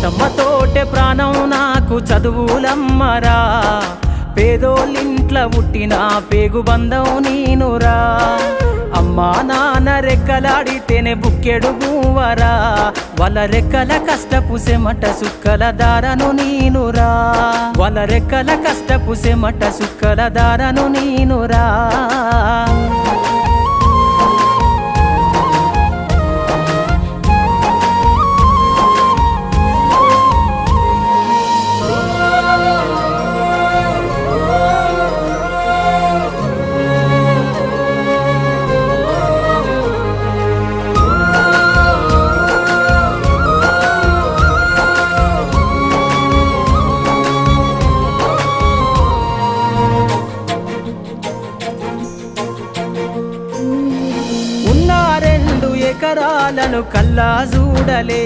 తమ్మతోటే ప్రాణం నాకు చదువులమ్మరా, పేదోళ్ళింట్ల పుట్టిన పేగు బంధం నీనురా. అమ్మా నాన్న రెక్కలాడితేనే బుక్కెడు బూవరా, వాళ్ళ రెక్కల కష్టపు సెమట సుక్కల దారను నీనురా, వాళ్ళ రెక్కల కష్టపు సెమట సుక్కల దారను నీనురా. ఉన్న 2 ఎకరాలను కల్లా చూడలే.